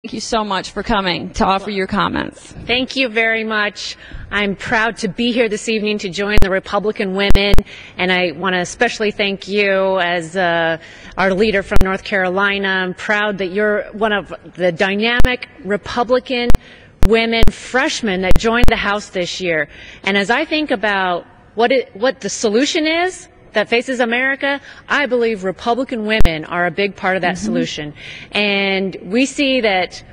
Thank you so much for coming to offer your comments. Thank you very much. I'm proud to be here this evening to join the Republican women, and I want to especially thank you as our leader from North Carolina. I'm proud that you're one of the dynamic Republican women freshmen that joined the House this year. And as I think about what the solution is that faces America, I believe Republican women are a big part of that solution. And we see that,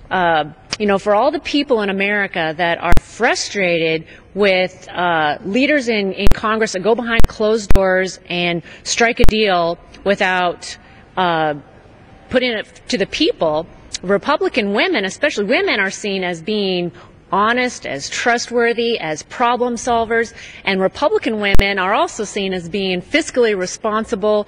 for all the people in America that are frustrated with leaders in Congress that go behind closed doors and strike a deal without putting it to the people, Republican women, especially women, are seen as being honest, as trustworthy, as problem solvers, and Republican women are also seen as being fiscally responsible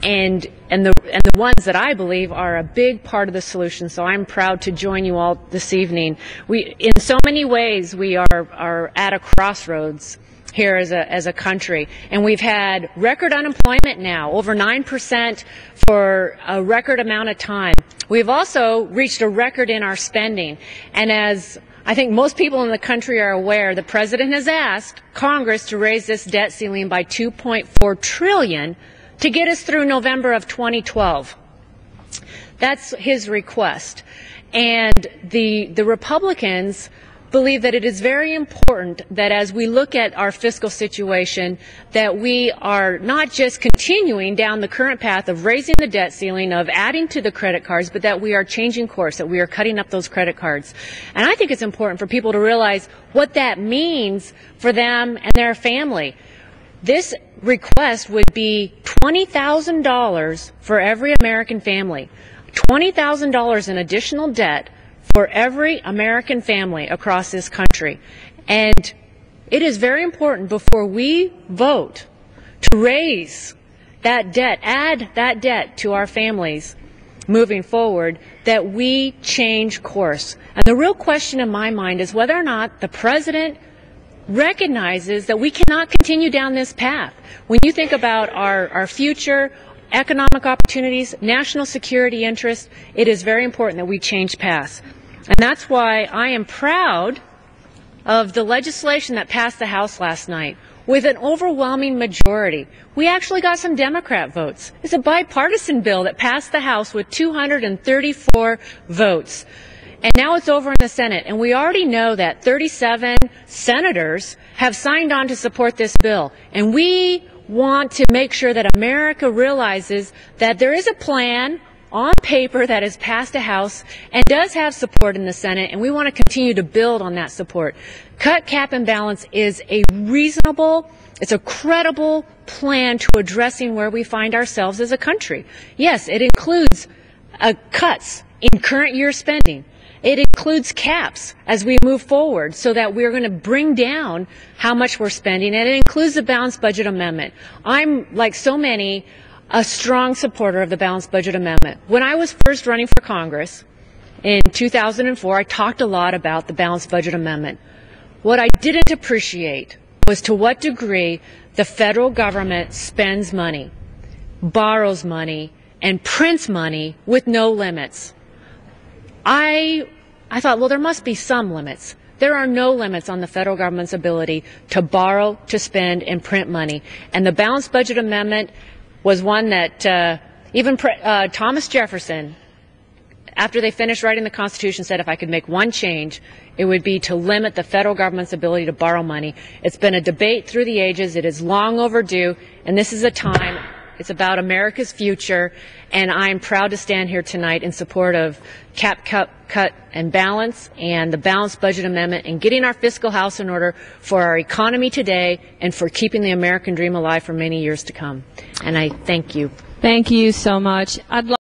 and the ones that I believe are a big part of the solution. So I'm proud to join you all this evening. In so many ways, we are at a crossroads here as a country, and we've had record unemployment now, over 9% for a record amount of time. We've also reached a record in our spending, and as I think most people in the country are aware, the President has asked Congress to raise this debt ceiling by $2.4 trillion to get us through November of 2012. That's his request. And the Republicans believe that it is very important that as we look at our fiscal situation, that we are not just continuing down the current path of raising the debt ceiling, of adding to the credit cards, but that we are changing course, that we are cutting up those credit cards. And I think it's important for people to realize what that means for them and their family. This request would be $20,000 for every American family, $20,000 in additional debt for every American family across this country. And it is very important before we vote to raise that debt, add that debt to our families moving forward, that we change course. And the real question in my mind is whether or not the President recognizes that we cannot continue down this path. When you think about our future, economic opportunities, national security interests, it is very important that we change paths. And that's why I am proud of the legislation that passed the House last night with an overwhelming majority. We actually got some Democrat votes. It's a bipartisan bill that passed the House with 234 votes. And now it's over in the Senate, and we already know that 37 senators have signed on to support this bill. And we want to make sure that America realizes that there is a plan on paper that has passed the House and does have support in the Senate, and we want to continue to build on that support. Cut, cap, and balance is a reasonable, it's a credible plan to addressing where we find ourselves as a country. Yes, it includes cuts in current year spending. It includes caps as we move forward so that we're going to bring down how much we're spending, and it includes the balanced budget amendment. I'm, like so many, a strong supporter of the balanced budget amendment. When I was first running for Congress in 2004, I talked a lot about the balanced budget amendment. What I didn't appreciate was to what degree the federal government spends money, borrows money, and prints money with no limits. I thought, well, there must be some limits. There are no limits on the federal government's ability to borrow, to spend, and print money. And the balanced budget amendment was one that even Thomas Jefferson, after they finished writing the Constitution, said if I could make one change, it would be to limit the federal government's ability to borrow money. It's been a debate through the ages. It is long overdue, and this is a time. It's about America's future, and I'm proud to stand here tonight in support of cap, cut, and balance, and the balanced budget amendment, and getting our fiscal house in order for our economy today and for keeping the American dream alive for many years to come. And I thank you. Thank you so much.